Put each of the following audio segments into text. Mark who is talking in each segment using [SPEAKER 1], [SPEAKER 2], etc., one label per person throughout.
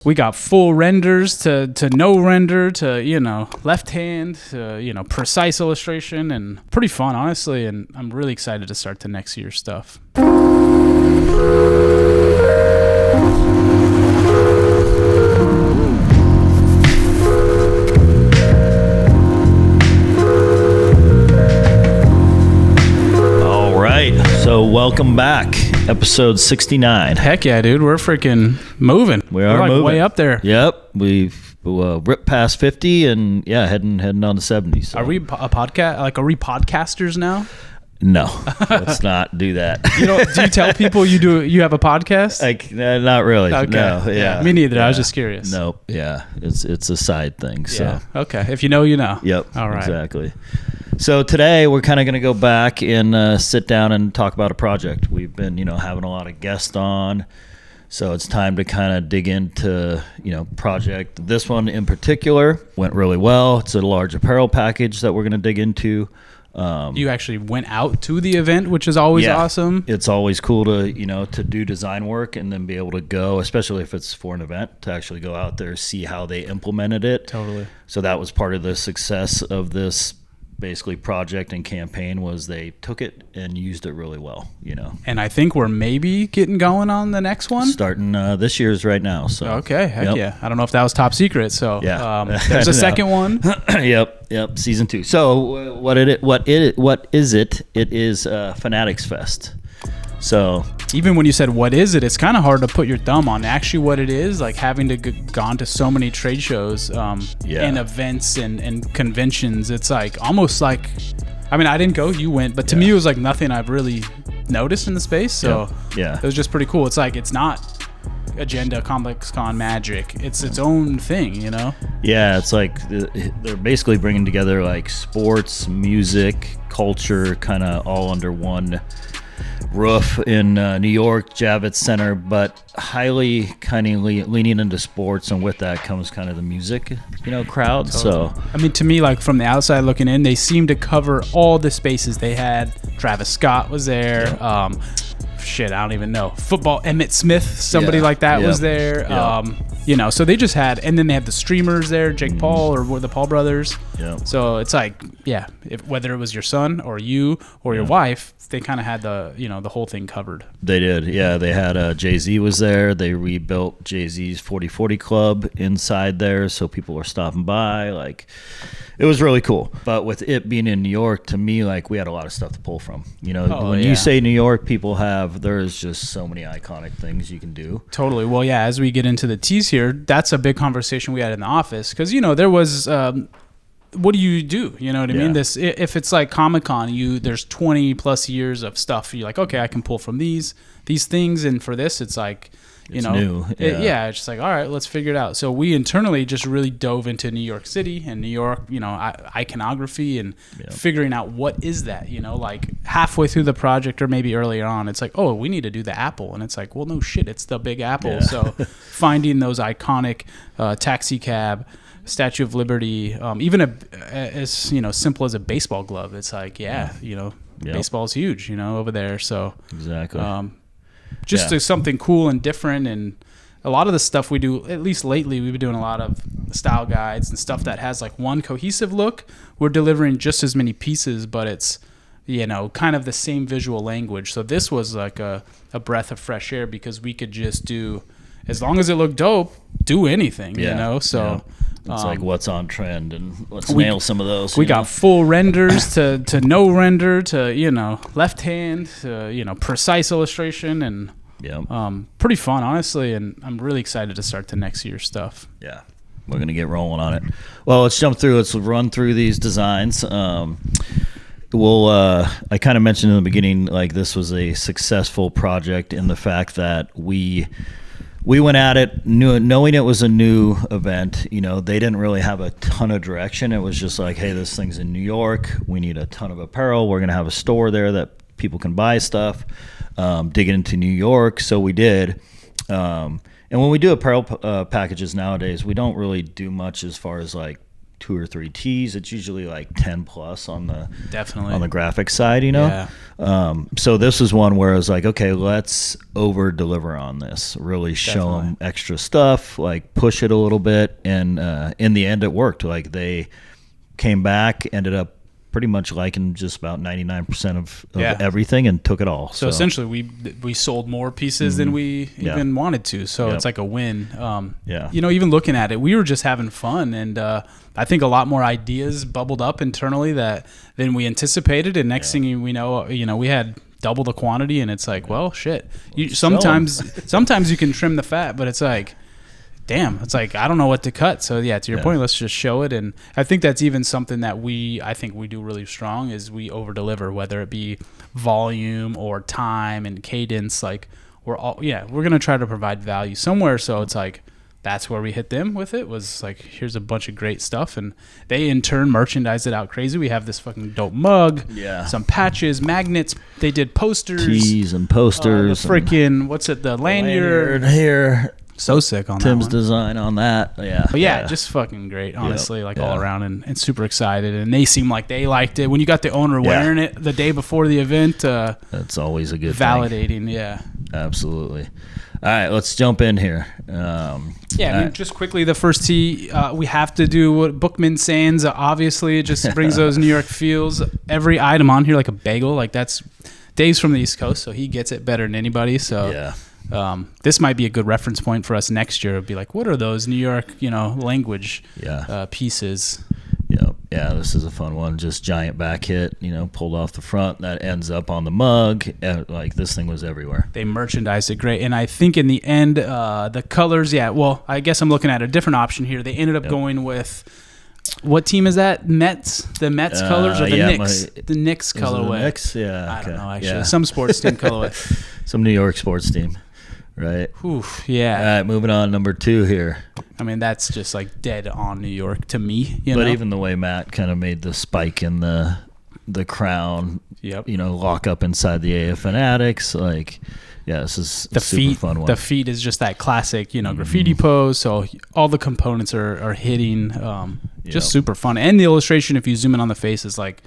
[SPEAKER 1] We got full renders to no render to, left hand to, precise illustration, and pretty fun, honestly. And I'm really excited to start the next year's stuff.
[SPEAKER 2] All right. So welcome back. Episode 69.
[SPEAKER 1] Heck yeah, dude. We're freaking moving.
[SPEAKER 2] We're moving.
[SPEAKER 1] Way up there.
[SPEAKER 2] Yep. We've ripped past 50 and heading on to 70. So.
[SPEAKER 1] Are we a podcast? Are we podcasters now?
[SPEAKER 2] No, let's not do that.
[SPEAKER 1] Do you tell people you have a podcast?
[SPEAKER 2] Not really.
[SPEAKER 1] Okay.
[SPEAKER 2] No, yeah.
[SPEAKER 1] Me neither.
[SPEAKER 2] Yeah.
[SPEAKER 1] I was just curious.
[SPEAKER 2] Nope. Yeah. It's a side thing. So.
[SPEAKER 1] Yeah. Okay. If you know, you know.
[SPEAKER 2] Yep.
[SPEAKER 1] All right.
[SPEAKER 2] Exactly. So today we're kind of going to go back and sit down and talk about a project. We've been, having a lot of guests on. So it's time to kind of dig into, project. This one in particular went really well. It's a large apparel package that we're going to dig into.
[SPEAKER 1] You actually went out to the event, which is always awesome.
[SPEAKER 2] It's always cool to, to do design work and then be able to go, especially if it's for an event, to actually go out there, see how they implemented it.
[SPEAKER 1] Totally.
[SPEAKER 2] So that was part of the success of this basically project and campaign, was they took it and used it really well, And I
[SPEAKER 1] think we're maybe getting going on the next one.
[SPEAKER 2] Starting this year's right now. So
[SPEAKER 1] okay, heck yeah. I don't know if that was top secret. So there's a second one.
[SPEAKER 2] Yep. Season 2. So what is it? It is Fanatics Fest. So
[SPEAKER 1] even when you said what is it, it's kind of hard to put your thumb on actually what it is. Like having to gone to so many trade shows and events and conventions. It's like almost like, I mean, I didn't go, you went, but to me it was like nothing I've really noticed in the space. So it was just pretty cool. It's like, it's not Agenda, Complex Con, Magic. It's its own thing,
[SPEAKER 2] Yeah, it's like they're basically bringing together like sports, music, culture, kind of all under one roof in New York, Javits Center, but highly kind of leaning into sports, and with that comes kind of the music, crowd. Totally. So
[SPEAKER 1] I mean, to me, like from the outside looking in, they seem to cover all the spaces they had. Travis Scott was there. I don't even know. Football, Emmitt Smith, somebody like that was there. So they just had, and then they had the streamers there, Jake Paul or the Paul brothers. Yeah. So it's like, whether it was your son or you or your wife, they kind of had the whole thing covered.
[SPEAKER 2] They did. Yeah. They had Jay-Z was there. They rebuilt Jay-Z's 40/40 Club inside there, so people were stopping by. Like, it was really cool. But with it being in New York, to me, like, we had a lot of stuff to pull from. When you say New York, there's just so many iconic things you can do.
[SPEAKER 1] Totally. Well, as we get into the tease here, that's a big conversation we had in the office, because there was what do you do? You know what I mean? If it's like Comic-Con, there's 20 plus years of stuff. You're like, okay, I can pull from these things, and for this, it's like,
[SPEAKER 2] it's new.
[SPEAKER 1] It's just like, all right, let's figure it out. So we internally just really dove into New York City and New York, iconography and figuring out what is that, like halfway through the project or maybe earlier on, it's like, oh, we need to do the Apple. And it's like, well, no shit, it's the Big Apple. Yeah. So finding those iconic taxi cab, Statue of Liberty, even as simple as a baseball glove. It's like, baseball's huge, over there. So
[SPEAKER 2] exactly.
[SPEAKER 1] Something cool and different, and a lot of the stuff we do, at least lately, we've been doing a lot of style guides and stuff that has like one cohesive look. We're delivering just as many pieces, but it's kind of the same visual language. So this was like a breath of fresh air, because we could just do, as long as it looked dope, do anything. So.
[SPEAKER 2] It's like what's on trend, and let's nail some of those.
[SPEAKER 1] We got full renders to no render to, left hand to, precise illustration, and pretty fun, honestly. And I'm really excited to start the next year's stuff.
[SPEAKER 2] Yeah, we're going to get rolling on it. Well, let's jump through. Let's run through these designs. I kind of mentioned in the beginning, like, this was a successful project in the fact that we went at it knowing it was a new event. They didn't really have a ton of direction. It was just like, hey, this thing's in New York. We need a ton of apparel. We're going to have a store there that people can buy stuff. Digging into New York. So we did. And when we do apparel packages nowadays, we don't really do much as far as like 2 or 3 tees. It's usually like 10 plus on the graphic side,
[SPEAKER 1] Yeah.
[SPEAKER 2] So this is one where I was like, okay, let's over deliver on this, really show them extra stuff, like push it a little bit. And in the end, it worked. Like they came back, ended up pretty much liking just about 99% of everything, and took it all.
[SPEAKER 1] So essentially we sold more pieces than we even wanted to. So it's like a win. Even looking at it, we were just having fun. And I think a lot more ideas bubbled up internally than we anticipated. And next thing we know, we had double the quantity, and it's like, well, shit. Sometimes you can trim the fat, but it's like, damn, it's like I don't know what to cut. So to your point, let's just show it. And I think that's even something that I think we do really strong is we over deliver, whether it be volume or time and cadence. Like we're gonna try to provide value somewhere. So it's like that's where we hit them with it, was like, here's a bunch of great stuff, and they in turn merchandise it out crazy. We have this fucking dope mug, some patches, magnets. They did posters,
[SPEAKER 2] tees and posters,
[SPEAKER 1] the lanyard
[SPEAKER 2] here.
[SPEAKER 1] So sick on
[SPEAKER 2] Tim's
[SPEAKER 1] that one.
[SPEAKER 2] design on that. But
[SPEAKER 1] just fucking great, honestly, all around, and super excited. And they seem like they liked it. When you got the owner wearing it the day before the event,
[SPEAKER 2] that's always a good
[SPEAKER 1] validating,
[SPEAKER 2] thing. Absolutely. All right, let's jump in here.
[SPEAKER 1] Just quickly, the first tee, we have to do what Bookman Sands. Obviously, it just brings those New York feels. Every item on here, like a bagel, like that's Dave's from the East Coast, so he gets it better than anybody. So this might be a good reference point for us next year. It'd be like, what are those New York, language pieces?
[SPEAKER 2] Yeah, this is a fun one. Just giant back hit, pulled off the front. That ends up on the mug. Like this thing was everywhere.
[SPEAKER 1] They merchandised it great. And I think in the end, the colors, I guess I'm looking at a different option here. They ended up going with, what team is that? Mets? The Mets colors or the Knicks? The Knicks colorway.
[SPEAKER 2] The Knicks? Yeah.
[SPEAKER 1] I don't know, actually. Yeah. Some sports team colorway.
[SPEAKER 2] Some New York sports team. Right.
[SPEAKER 1] Oof, yeah.
[SPEAKER 2] All right, moving on. Number 2 here.
[SPEAKER 1] I mean, that's just like dead on New York to me.
[SPEAKER 2] But even the way Matt kind of made the spike in the crown, lock up inside the AF Fanatics, this is a super fun one.
[SPEAKER 1] The feet is just that classic, graffiti pose. So all the components are hitting, just super fun. And the illustration, if you zoom in on the face, is like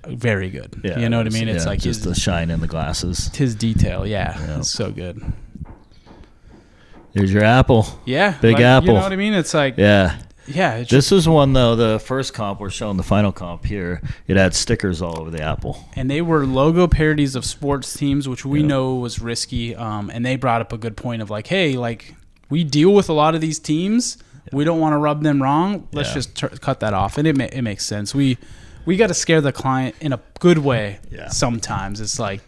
[SPEAKER 1] very good.
[SPEAKER 2] Yeah,
[SPEAKER 1] you know what I mean? It's like
[SPEAKER 2] just the shine in the glasses.
[SPEAKER 1] His detail, it's so good.
[SPEAKER 2] There's your apple.
[SPEAKER 1] Yeah.
[SPEAKER 2] Big apple.
[SPEAKER 1] You know what I mean? It's like...
[SPEAKER 2] Yeah.
[SPEAKER 1] Yeah.
[SPEAKER 2] This is one, though, the first comp, we're showing the final comp here. It had stickers all over the apple.
[SPEAKER 1] And they were logo parodies of sports teams, which we know was risky. And they brought up a good point of like, hey, we deal with a lot of these teams. We don't want to rub them wrong. Let's just cut that off. And it makes sense. We got to scare the client in a good way sometimes. It's like,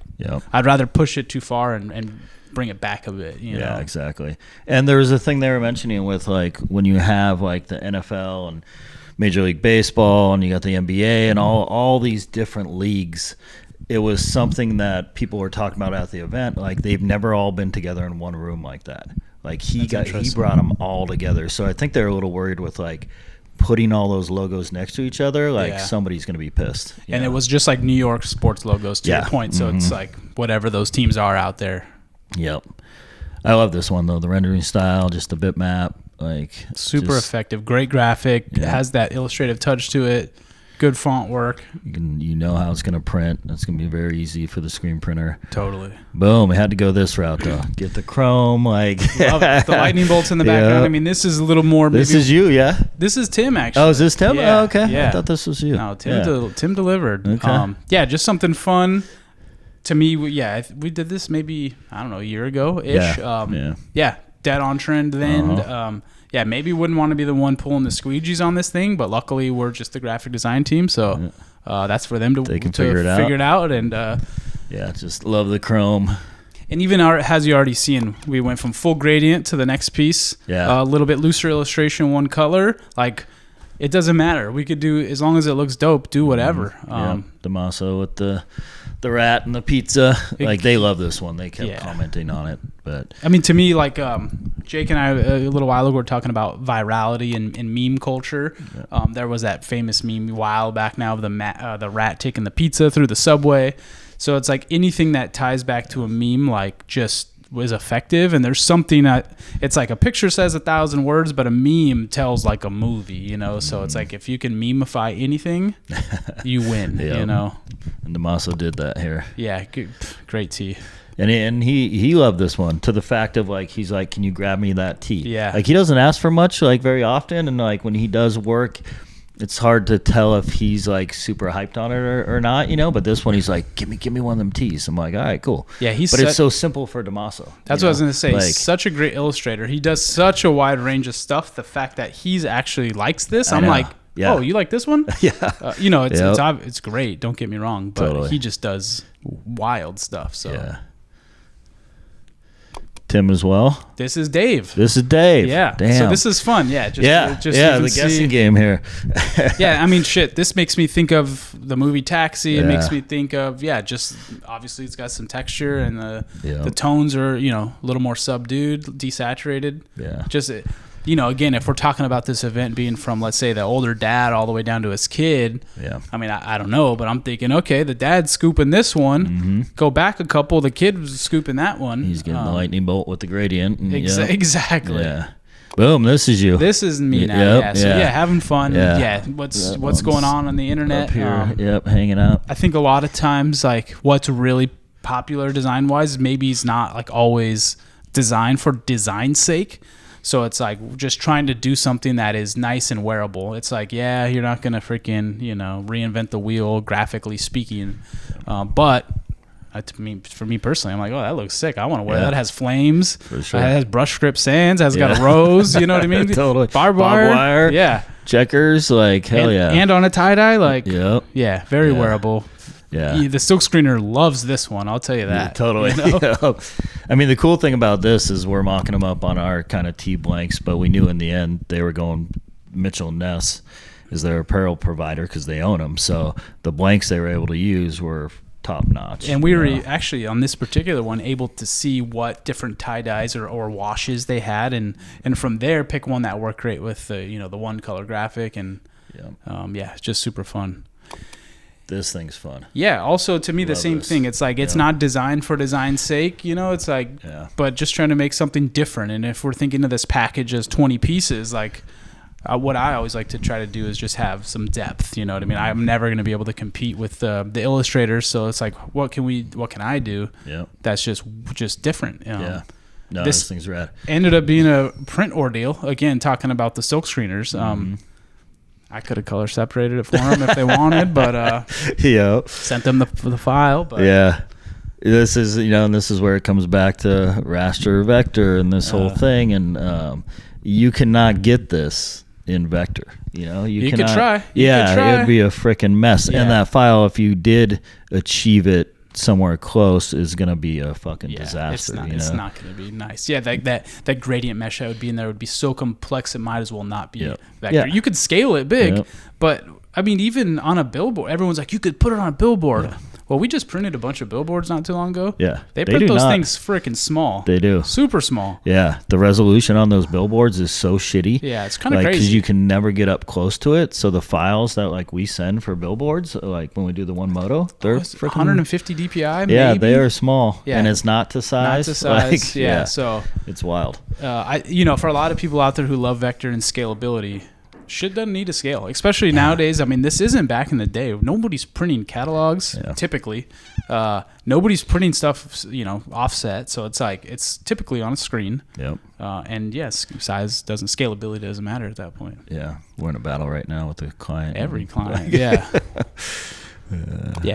[SPEAKER 1] I'd rather push it too far and bring it back a bit,
[SPEAKER 2] Yeah, exactly. And there was a thing they were mentioning with when you have the NFL and Major League Baseball and you got the NBA and all these different leagues. It was something that people were talking about at the event. They've never all been together in one room like that. He brought them all together. So I think they're a little worried with putting all those logos next to each other. Somebody's going to be pissed.
[SPEAKER 1] And it was just like New York sports logos to your point. So it's like whatever those teams are out there.
[SPEAKER 2] Yep. I love this one, though. The rendering style, just the bitmap.
[SPEAKER 1] Super effective. Great graphic. It has that illustrative touch to it. Good font work.
[SPEAKER 2] You know how it's going to print. It's going to be very easy for the screen printer.
[SPEAKER 1] Totally.
[SPEAKER 2] Boom. We had to go this route, though. Get the chrome.
[SPEAKER 1] Love it. The lightning bolts in the background. I mean, this is a little more...
[SPEAKER 2] This is you, yeah?
[SPEAKER 1] This is Tim, actually.
[SPEAKER 2] Oh, is this Tim?
[SPEAKER 1] Yeah.
[SPEAKER 2] Oh, okay.
[SPEAKER 1] Yeah.
[SPEAKER 2] I thought this was you.
[SPEAKER 1] No, Tim delivered.
[SPEAKER 2] Okay.
[SPEAKER 1] Just something fun. To me, we did this maybe, I don't know, a year ago-ish. Dead on trend then. Maybe wouldn't want to be the one pulling the squeegees on this thing, but luckily we're just the graphic design team, so that's for them to figure it out. And
[SPEAKER 2] just love the chrome.
[SPEAKER 1] And even as you already seen, we went from full gradient to the next piece. A little bit looser illustration, one color. It doesn't matter. We could do, as long as it looks dope, do whatever.
[SPEAKER 2] Damaso with the rat and the pizza. They love this one. They kept commenting on it. But
[SPEAKER 1] I mean, to me, Jake and I a little while ago were talking about virality and meme culture. There was that famous meme a while back now of the rat taking the pizza through the subway. So it's anything that ties back to a meme, just was effective. And there's something that it's like a picture says 1,000 words, but a meme tells like a movie, you know? So it's like, if you can memeify anything, you win, you know?
[SPEAKER 2] And Damaso did that here.
[SPEAKER 1] Yeah. Great tee.
[SPEAKER 2] And he loved this one, to the fact of like, he's like, can you grab me that tee?
[SPEAKER 1] Yeah.
[SPEAKER 2] Like, he doesn't ask for much, like, very often. And like, when he does work, it's hard to tell if he's like super hyped on it or not, you know. But this one, he's like, give me one of them tees. I'm like, all right, cool.
[SPEAKER 1] Yeah,
[SPEAKER 2] it's so simple for Damaso.
[SPEAKER 1] That's what I was gonna say. Like, he's such a great illustrator. He does such a wide range of stuff. The fact that he's actually likes this, I'm like, oh, you like this one?
[SPEAKER 2] Yeah.
[SPEAKER 1] You know, it's great. Don't get me wrong, but
[SPEAKER 2] totally.
[SPEAKER 1] He just does wild stuff. So.
[SPEAKER 2] Yeah. Tim as well.
[SPEAKER 1] This is Dave.
[SPEAKER 2] Yeah. Damn.
[SPEAKER 1] So this is fun. Yeah.
[SPEAKER 2] The guessing game here.
[SPEAKER 1] Yeah. I mean, shit. This makes me think of the movie Taxi. It makes me think of just obviously it's got some texture and the tones are, you know, a little more subdued, desaturated.
[SPEAKER 2] Yeah.
[SPEAKER 1] Just, you know, again, if we're talking about this event being from, let's say, the older dad all the way down to his kid.
[SPEAKER 2] Yeah.
[SPEAKER 1] I mean, I don't know, but I'm thinking, okay, the dad's scooping this one.
[SPEAKER 2] Mm-hmm.
[SPEAKER 1] Go back a couple, the kid was scooping that one.
[SPEAKER 2] He's getting the lightning bolt with the gradient. And,
[SPEAKER 1] exactly.
[SPEAKER 2] Yeah. Boom, this is you.
[SPEAKER 1] This is me now. So having fun. Yeah. What's going on the internet?
[SPEAKER 2] Up here. Hanging out.
[SPEAKER 1] I think a lot of times, like, what's really popular design wise, maybe it's not like always designed for design's sake. So it's like just trying to do something that is nice and wearable. It's like, you're not going to freaking, you know, reinvent the wheel graphically speaking. But for me personally, I'm like, oh, that looks sick. I want to wear that. It has flames. For sure. It has brush script sands. It has got a rose. You know what I mean?
[SPEAKER 2] Totally.
[SPEAKER 1] Barbed wire. Yeah.
[SPEAKER 2] Checkers. Like, hell yeah.
[SPEAKER 1] And on a tie-dye. Like, yeah, very wearable.
[SPEAKER 2] Yeah.
[SPEAKER 1] The silk screener loves this one. I'll tell you that.
[SPEAKER 2] Yeah, totally.
[SPEAKER 1] You know?
[SPEAKER 2] I mean, the cool thing about this is we're mocking them up on our kind of tee blanks, but we knew in the end they were going Mitchell Ness is their apparel provider because they own them. So the blanks they were able to use were top notch.
[SPEAKER 1] And we were actually on this particular one able to see what different tie-dyes or washes they had, and from there pick one that worked great with the one color graphic, and it's just super fun.
[SPEAKER 2] This thing's fun.
[SPEAKER 1] Yeah. Also, to me, the same thing. It's like it's not designed for design's sake. You know, it's like, but just trying to make something different. And if we're thinking of this package as 20 pieces, like what I always like to try to do is just have some depth. You know what I mean? I'm never going to be able to compete with the illustrators. So it's like, what can I do?
[SPEAKER 2] Yeah.
[SPEAKER 1] That's just different.
[SPEAKER 2] Yeah. No, this thing's rad.
[SPEAKER 1] Ended up being a print ordeal. Again, talking about the silk screeners. I could have color separated it for them if they wanted, but sent them the file. But
[SPEAKER 2] this is and this is where it comes back to raster vector and this whole thing, and you cannot get this in vector. You cannot,
[SPEAKER 1] could try.
[SPEAKER 2] It'd be a freaking mess. And that file, if you did achieve it somewhere close, is gonna be a fucking disaster.
[SPEAKER 1] It's not gonna be nice. Yeah, that gradient mesh that would be in there would be so complex it might as well not be vector. Yeah. You could scale it big, but I mean, even on a billboard, everyone's like, you could put it on a billboard. Yeah. Well, we just printed a bunch of billboards not too long ago.
[SPEAKER 2] Yeah.
[SPEAKER 1] They print those things freaking small.
[SPEAKER 2] They do.
[SPEAKER 1] Super small.
[SPEAKER 2] Yeah. The resolution on those billboards is so shitty.
[SPEAKER 1] Yeah, it's kind of crazy.
[SPEAKER 2] Because you can never get up close to it. So the files that like we send for billboards, like when we do the One Moto, they're freaking
[SPEAKER 1] 150 DPI maybe?
[SPEAKER 2] Yeah, they are small.
[SPEAKER 1] Yeah.
[SPEAKER 2] And it's not to size.
[SPEAKER 1] Not to size.
[SPEAKER 2] Like,
[SPEAKER 1] so
[SPEAKER 2] it's wild.
[SPEAKER 1] For a lot of people out there who love vector and scalability, shit doesn't need to scale, especially nowadays. I mean, this isn't back in the day. Nobody's printing catalogs typically. Nobody's printing stuff, offset. So it's like it's typically on a screen.
[SPEAKER 2] Yep.
[SPEAKER 1] And yes, scalability doesn't matter at that point.
[SPEAKER 2] Yeah, we're in a battle right now with the client.
[SPEAKER 1] Every client,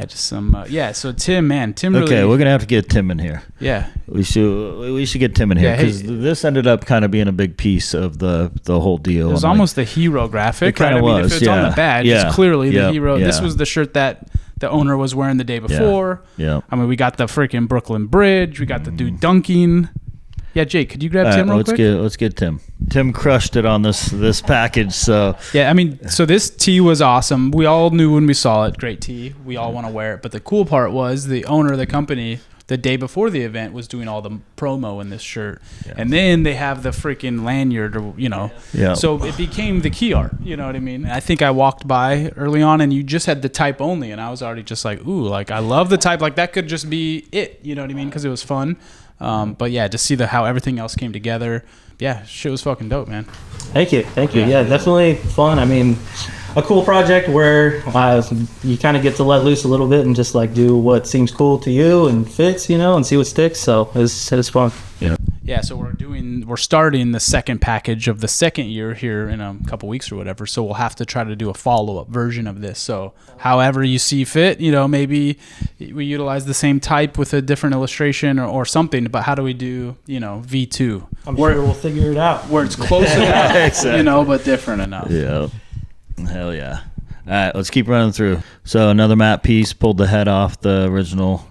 [SPEAKER 1] just some. So Tim really.
[SPEAKER 2] Okay, we're gonna have to get Tim in here.
[SPEAKER 1] Yeah,
[SPEAKER 2] we should get Tim in here because this ended up kind of being a big piece of the whole deal.
[SPEAKER 1] It was almost the hero graphic.
[SPEAKER 2] It kind of was.
[SPEAKER 1] If it's on the badge, it's clearly the hero.
[SPEAKER 2] Yeah.
[SPEAKER 1] This was the shirt that the owner was wearing the day before.
[SPEAKER 2] Yeah.
[SPEAKER 1] I mean, we got the freaking Brooklyn Bridge. We got the dude dunking. Yeah, Jake, could you grab Tim real quick?
[SPEAKER 2] Let's get Tim. Tim crushed it on this package. So
[SPEAKER 1] yeah, I mean, so this tee was awesome. We all knew when we saw it, great tee. We all want to wear it. But the cool part was the owner of the company, the day before the event was doing all the promo in this shirt. And then they have the freaking lanyard, or, you know.
[SPEAKER 2] Yeah.
[SPEAKER 1] So it became the key art, you know what I mean? I think I walked by early on and you just had the type only, and I was already just like, ooh, like I love the type. Like that could just be it, you know what I mean? Because it was fun. But yeah, to see how everything else came together. Yeah, shit was fucking dope, man.
[SPEAKER 3] Thank you. Yeah, definitely fun. I mean, a cool project where you kind of get to let loose a little bit and just like do what seems cool to you and fits, you know, and see what sticks. So it's fun.
[SPEAKER 1] Yeah, so we're starting the second package of the second year here in a couple weeks or whatever. So we'll have to try to do a follow-up version of this. So however you see fit, you know, maybe we utilize the same type with a different illustration or something. But how do we do, you know, V2?
[SPEAKER 3] I'm sure we'll figure it out.
[SPEAKER 1] Where it's close enough,
[SPEAKER 2] Exactly.
[SPEAKER 1] you know, but different enough.
[SPEAKER 2] Yeah. Hell yeah. All right, let's keep running through. So another matte piece, pulled the head off the original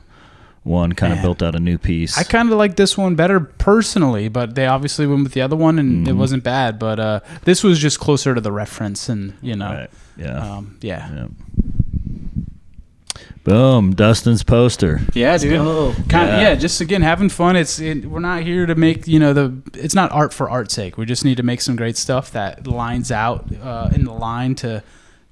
[SPEAKER 2] one, kind of built out a new piece.
[SPEAKER 1] I kind of like this one better personally, but they obviously went with the other one, and it wasn't bad. But this was just closer to the reference, and you know,
[SPEAKER 2] Right. Yeah.
[SPEAKER 1] Yeah.
[SPEAKER 2] Boom, Dustin's poster.
[SPEAKER 1] Yeah, dude.
[SPEAKER 3] go.
[SPEAKER 1] Yeah, just again having fun. We're not here to make, you know, it's not art for art's sake. We just need to make some great stuff that lines out in the line to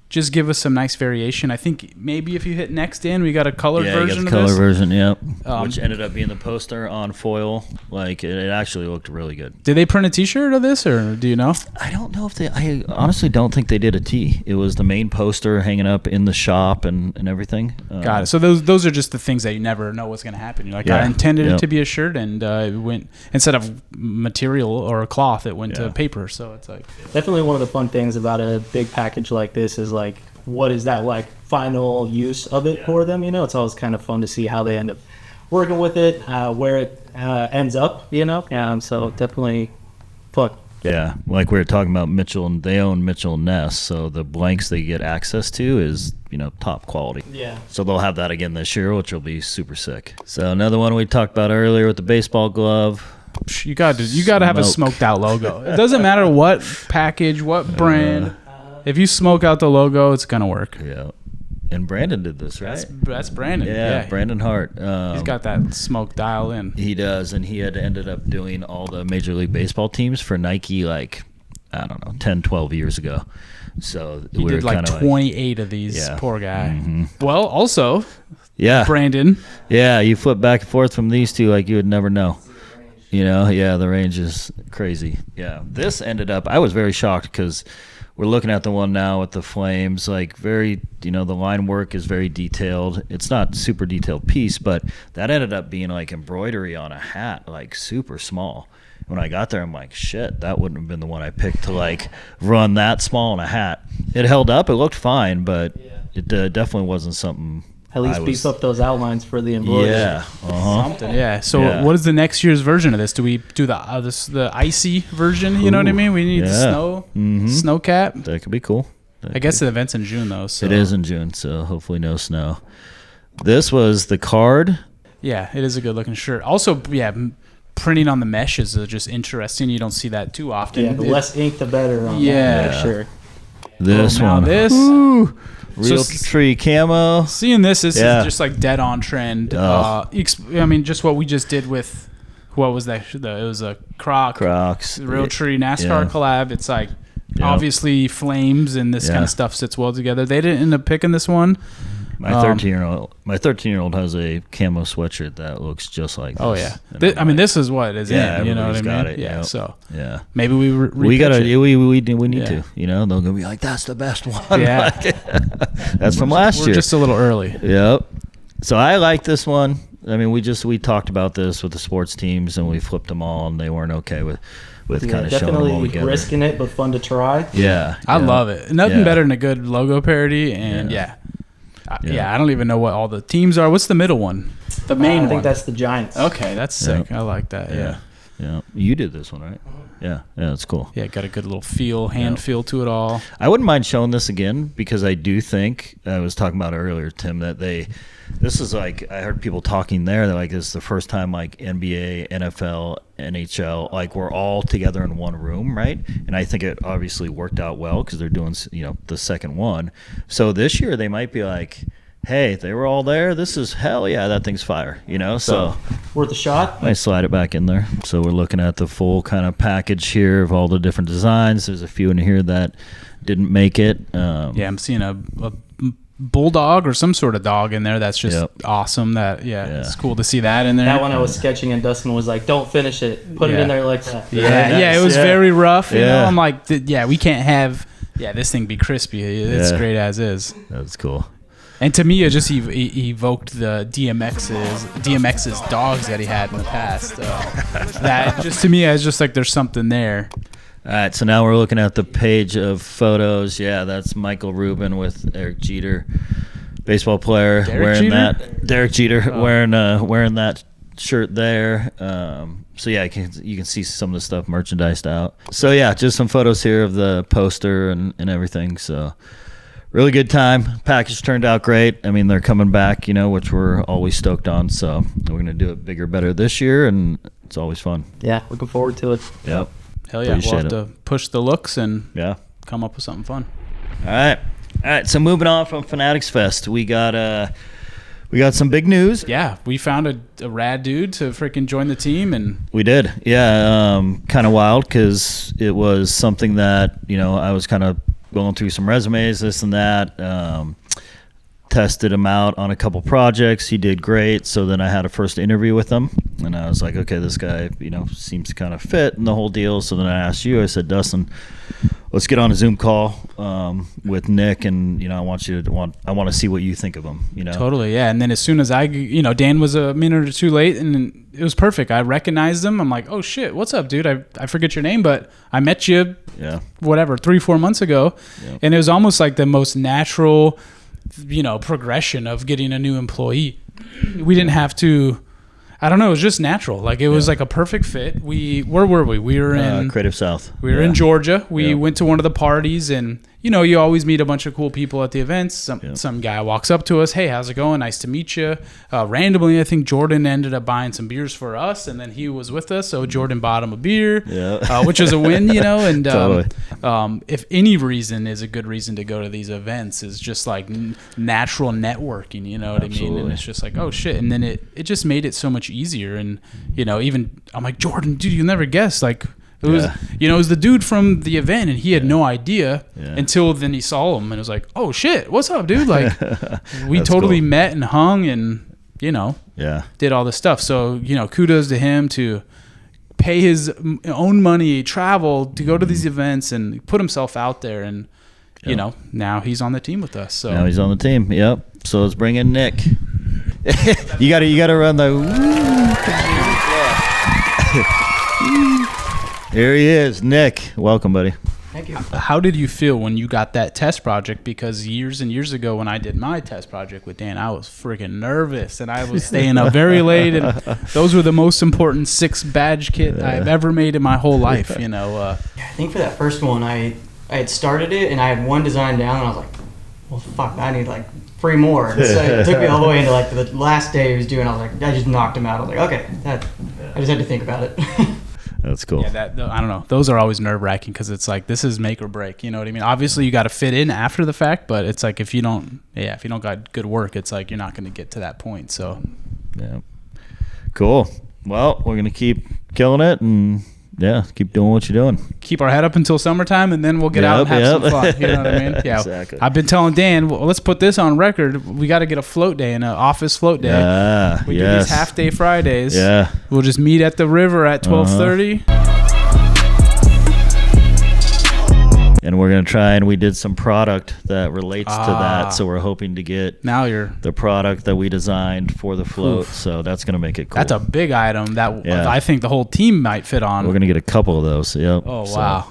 [SPEAKER 1] just give us some nice variation. I think maybe if you hit next in, we got a colored
[SPEAKER 2] Yeah, you
[SPEAKER 1] version
[SPEAKER 2] got the
[SPEAKER 1] of
[SPEAKER 2] color
[SPEAKER 1] this.
[SPEAKER 2] version, yep. Which ended up being the poster on foil. Like, it actually looked really good.
[SPEAKER 1] Did they print a T-shirt of this, or do you know?
[SPEAKER 2] I don't know if I honestly don't think they did a tee. It was the main poster hanging up in the shop and everything.
[SPEAKER 1] Got it. So those are just the things that you never know what's going to happen. You're like, I intended it to be a shirt, and it went, instead of material or a cloth, it went to paper. So it's like,
[SPEAKER 3] Definitely one of the fun things about a big package like this is like, what is that like final use of it for them? You know, it's always kind of fun to see how they end up working with it, where it ends up, you know. So definitely fun.
[SPEAKER 2] Yeah, like we were talking about Mitchell, and they own Mitchell and Ness, so the blanks they get access to is, you know, top quality.
[SPEAKER 3] Yeah.
[SPEAKER 2] So they'll have that again this year, which will be super sick. So another one we talked about earlier with the baseball glove.
[SPEAKER 1] you got to have a smoked out logo. It doesn't matter what package, what brand. If you smoke out the logo, it's gonna work.
[SPEAKER 2] Yeah. And Brandon did this, right?
[SPEAKER 1] That's Brandon.
[SPEAKER 2] Yeah, Brandon Hart.
[SPEAKER 1] He's got that smoke dial in.
[SPEAKER 2] He does, and he had ended up doing all the Major League Baseball teams for Nike, like, I don't know, 10, 12 years ago. So
[SPEAKER 1] He did like 28 of these,
[SPEAKER 2] Yeah.
[SPEAKER 1] poor guy. Well, also,
[SPEAKER 2] yeah,
[SPEAKER 1] Brandon.
[SPEAKER 2] Yeah, you flip back and forth from these two like you would never know. You know, yeah, the range is crazy. Yeah, this ended up, I was very shocked because we're looking at the one now with the flames, like very, you know, the line work is very detailed. It's not super detailed piece, but that ended up being like embroidery on a hat, like super small. When I got there, I'm like, shit, that wouldn't have been the one I picked to like run that small in a hat. It held up, it looked fine, but it definitely wasn't something.
[SPEAKER 3] At least beef up those outlines for the embroidery.
[SPEAKER 2] Yeah.
[SPEAKER 1] Something. Yeah. So what is the next year's version of this? Do we do the icy version? You know what I mean? We need the snow cap.
[SPEAKER 2] That could be cool.
[SPEAKER 1] I guess the event's in June though. So
[SPEAKER 2] it is in June, so hopefully no snow. This was the card.
[SPEAKER 1] Yeah, it is a good looking shirt. Also, printing on the mesh is just interesting. You don't see that too often.
[SPEAKER 3] Yeah, the less ink, the better.
[SPEAKER 1] Sure.
[SPEAKER 2] This one.
[SPEAKER 1] This.
[SPEAKER 2] Ooh. Real tree camo.
[SPEAKER 1] Seeing this is just like dead on trend. I mean, just what we just did with, what was that? It was a Crocs. Real tree NASCAR collab. It's like obviously flames and this kind of stuff sits well together. They didn't end up picking this one.
[SPEAKER 2] My 13-year-old has a camo sweatshirt that looks just like this.
[SPEAKER 1] Oh yeah. This is what is in. You know what I mean?
[SPEAKER 2] Got it.
[SPEAKER 1] Yeah.
[SPEAKER 2] Yep.
[SPEAKER 1] So
[SPEAKER 2] yeah,
[SPEAKER 1] maybe we
[SPEAKER 2] we need to. You know, they're gonna be like, that's the best one.
[SPEAKER 1] Yeah.
[SPEAKER 2] That's from last year.
[SPEAKER 1] We're just a little early.
[SPEAKER 2] Yep. So I like this one. I mean, we talked about this with the sports teams, and we flipped them all, and they weren't okay with kind of showing them all together.
[SPEAKER 3] Risking it, but fun to try.
[SPEAKER 2] Yeah.
[SPEAKER 1] I love it. Nothing better than a good logo parody, and I don't even know what all the teams are. What's the middle one? The main one.
[SPEAKER 3] I think that's the Giants.
[SPEAKER 1] Okay, that's sick. I like that.
[SPEAKER 2] Yeah. You did this one, right? Yeah, that's cool.
[SPEAKER 1] Yeah, got a good little feel to it all.
[SPEAKER 2] I wouldn't mind showing this again because I do think, I was talking about earlier, Tim, that this is like, I heard people talking there, they're like, this is the first time like NBA, NFL, NHL, like we're all together in one room, right? And I think it obviously worked out well because they're doing, you know, the second one. So this year they might be like, hey, they were all there. This is hell yeah, that thing's fire, you know. So
[SPEAKER 3] worth a shot.
[SPEAKER 2] I slide it back in there. So we're looking at the full kind of package here of all the different designs. There's a few in here that didn't make it.
[SPEAKER 1] Yeah, I'm seeing a bulldog or some sort of dog in there. That's just awesome. It's cool to see that in there.
[SPEAKER 3] That one I was sketching and Dustin was like, don't finish it. Put it in there like that.
[SPEAKER 1] Yeah, it was very rough. You know, I'm like, we can't have this thing be crispy. It's great as is.
[SPEAKER 2] That was cool.
[SPEAKER 1] And to me, it just evoked the DMX's dogs that he had in the past. That just to me, it's just like there's something there.
[SPEAKER 2] All right, so now we're looking at the page of photos. Yeah, that's Michael Rubin with Eric Jeter, baseball player, wearing that. Derek Jeter wearing that shirt there. So yeah, you can see some of the stuff merchandised out. So yeah, just some photos here of the poster and everything. So really good time. Package turned out great. I mean, they're coming back, you know, which we're always stoked on. So we're gonna do it bigger, better this year, and it's always fun.
[SPEAKER 3] Yeah, looking forward to it.
[SPEAKER 2] Yep.
[SPEAKER 1] Hell yeah, we'll have to push the looks and come up with something fun.
[SPEAKER 2] All right. So moving on from Fanatics Fest, we got some big news.
[SPEAKER 1] Yeah, we found a rad dude to freaking join the team, and
[SPEAKER 2] we did. Yeah, kind of wild because it was something that, you know, I was kind of going through some resumes, this and that. Tested him out on a couple projects. He did great. So then I had a first interview with him, and I was like, okay, this guy, you know, seems to kind of fit in the whole deal. So then I asked you, I said, Dustin, let's get on a Zoom call with Nick, and, you know, I want to see what you think of him, you know.
[SPEAKER 1] Totally, yeah. And then as soon as Dan was a minute or two late, and it was perfect. I recognized him. I'm like, oh shit, what's up, dude? I forget your name, but I met you, 3-4 months ago, and it was almost like the most natural, you know, progression of getting a new employee. We didn't have to, I don't know, it was just natural. Like it was like a perfect fit. Where were we? We were in
[SPEAKER 2] Creative South.
[SPEAKER 1] We were in Georgia. We went to one of the parties, and you know, you always meet a bunch of cool people at the events. Some guy walks up to us, hey, how's it going? Nice to meet you. Randomly, I think Jordan ended up buying some beers for us, and then he was with us, so Jordan bought him a beer, which is a win, you know. And totally. If any reason is a good reason to go to these events is just like natural networking, you know what I mean? And it's just like, oh shit, and then it just made it so much easier. And you know, even I'm like, Jordan, dude, you'll never guess, like. It was, you know, it was the dude from the event, and he had no idea until then he saw him, and it was like, oh shit, what's up, dude? Like, we totally met and hung, and you know, did all this stuff. So you know, kudos to him to pay his own money, travel to go to these events, and put himself out there, and you know, now he's on the team with us. So
[SPEAKER 2] now he's on the team. Yep. So let's bring in Nick. you gotta run the. Here he is, Nick. Welcome, buddy.
[SPEAKER 3] Thank you.
[SPEAKER 1] How did you feel when you got that test project? Because years and years ago when I did my test project with Dan, I was freaking nervous, and I was staying up very late, and those were the most important 6 badge kit I've ever made in my whole life, you know.
[SPEAKER 3] I think for that first one, I had started it, and I had one design down, and I was like, well, fuck, I need like 3 more. And so it took me all the way into like the last day he was doing. I was like, I just knocked him out. I was like, okay, I just had to think about it.
[SPEAKER 2] That's cool.
[SPEAKER 1] Yeah, I don't know. Those are always nerve-wracking because it's like this is make or break. You know what I mean? Obviously, you got to fit in after the fact, but it's like if you don't got good work, it's like you're not going to get to that point. So,
[SPEAKER 2] yeah, cool. Well, we're gonna keep killing it and keep doing what you're doing.
[SPEAKER 1] Keep our head up until summertime, and then we'll get out and have some fun. You know what I mean? Yeah.
[SPEAKER 2] Exactly.
[SPEAKER 1] I've been telling Dan, well, let's put this on record. We got to get a float day, an office float day. We do these half-day Fridays.
[SPEAKER 2] Yeah.
[SPEAKER 1] We'll just meet at the river at 12:30.
[SPEAKER 2] And we're going to try, and we did some product that relates to that, so we're hoping to get the product that we designed for the float. Oof. So that's going to make it cool.
[SPEAKER 1] That's a big item that I think the whole team might fit on.
[SPEAKER 2] We're going to get a couple of those. Yep.
[SPEAKER 1] Oh, wow.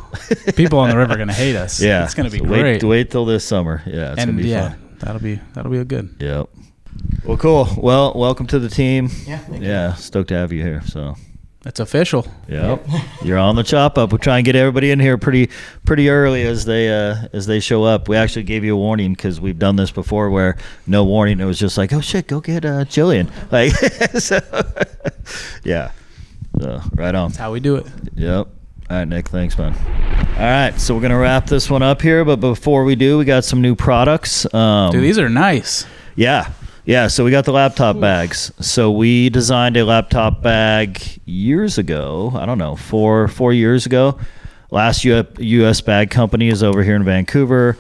[SPEAKER 1] People on the river are going to hate us.
[SPEAKER 2] Yeah.
[SPEAKER 1] It's going to be great.
[SPEAKER 2] Wait till this summer. Yeah, it's going to be fun.
[SPEAKER 1] That'll be a good.
[SPEAKER 2] Yep. Well, cool. Well, welcome to the team.
[SPEAKER 3] Yeah, thank you.
[SPEAKER 2] Stoked to have you here. So
[SPEAKER 1] it's official.
[SPEAKER 2] Yep. You're on the chop up. We'll try and get everybody in here pretty early as they show up. We actually gave you a warning because we've done this before where no warning. It was just like, oh shit, go get Jillian. Like, so, yeah. So, right on.
[SPEAKER 1] That's how we do it.
[SPEAKER 2] Yep. All right, Nick. Thanks, man. All right, so we're gonna wrap this one up here, but before we do, we got some new products.
[SPEAKER 1] Dude, these are nice.
[SPEAKER 2] Yeah, so we got the laptop bags. So we designed a laptop bag years ago. I don't know, four years ago. Last U.S. bag company is over here in Vancouver.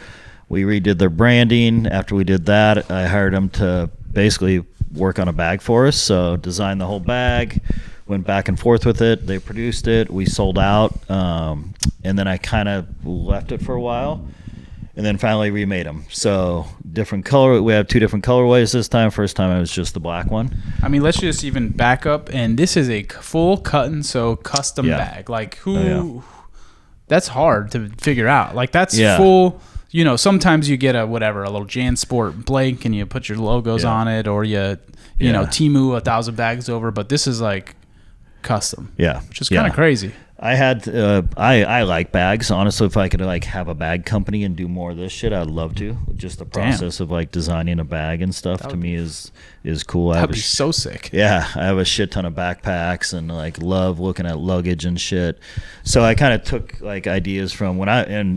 [SPEAKER 2] We redid their branding. After we did that, I hired them to basically work on a bag for us. So designed the whole bag, went back and forth with it. They produced it. We sold out. And then I kind of left it for a while. And then finally remade them. So different color. We have 2 different colorways this time. First time it was just the black one.
[SPEAKER 1] I mean, let's just even back up. And this is a full cut and sew custom bag. Like who? That's hard to figure out. Like that's full. You know, sometimes you get a little JanSport blank and you put your logos on it, or you know, Temu 1,000 bags over. But this is like custom.
[SPEAKER 2] Yeah,
[SPEAKER 1] which is kind of crazy.
[SPEAKER 2] I had I like bags. Honestly, if I could like have a bag company and do more of this shit, I'd love to. Just the process of like designing a bag and stuff to me is cool.
[SPEAKER 1] That'd be so sick.
[SPEAKER 2] Yeah, I have a shit ton of backpacks and like love looking at luggage and shit. So I kind of took like ideas from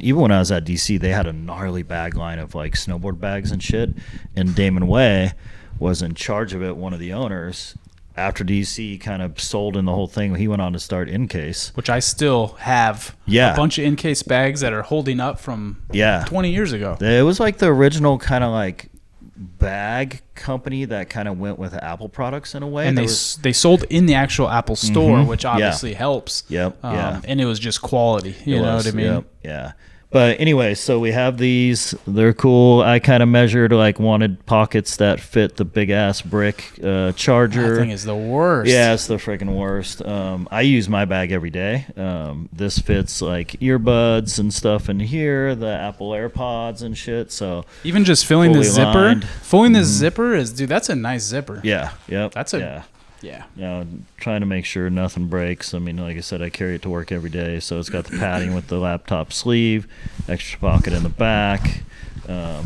[SPEAKER 2] even when I was at DC, they had a gnarly bag line of like snowboard bags and shit. And Damon Way was in charge of it, one of the owners. After DC kind of sold in the whole thing, he went on to start Incase.
[SPEAKER 1] Which I still have a bunch of Incase bags that are holding up from 20 years ago.
[SPEAKER 2] It was like the original kind of like bag company that kind of went with Apple products in a way.
[SPEAKER 1] And they sold in the actual Apple store, which obviously helps. And it was just quality. You know what I mean?
[SPEAKER 2] Yeah. But anyway, so we have these. They're cool. I kind of measured, like, wanted pockets that fit the big-ass brick charger.
[SPEAKER 1] That thing is the worst.
[SPEAKER 2] Yeah, it's the freaking worst. I use my bag every day. This fits, like, earbuds and stuff in here, the Apple AirPods and shit. So
[SPEAKER 1] even just filling the zipper, this zipper is, dude, that's a nice zipper.
[SPEAKER 2] Yeah, yep.
[SPEAKER 1] That's a... Yeah.
[SPEAKER 2] You know, trying to make sure nothing breaks. I mean, like I said, I carry it to work every day. So it's got the padding with the laptop sleeve, extra pocket in the back,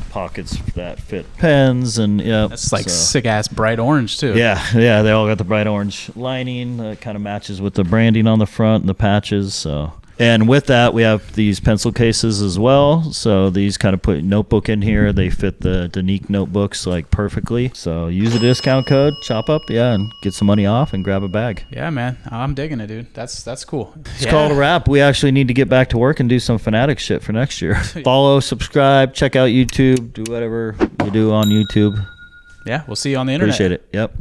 [SPEAKER 2] pockets that fit pens, and
[SPEAKER 1] that's like sick ass bright orange too.
[SPEAKER 2] Yeah, they all got the bright orange lining that kind of matches with the branding on the front and the patches. So. And with that, we have these pencil cases as well. So these kind of put notebook in here. They fit the Danique notebooks like perfectly. So use a discount code, chop up, and get some money off and grab a bag.
[SPEAKER 1] Yeah, man. I'm digging it, dude. That's cool.
[SPEAKER 2] It's called a wrap. We actually need to get back to work and do some Fanatics shit for next year. Follow, subscribe, check out YouTube, do whatever you do on YouTube.
[SPEAKER 1] Yeah, we'll see you on the internet.
[SPEAKER 2] Appreciate it. Yep.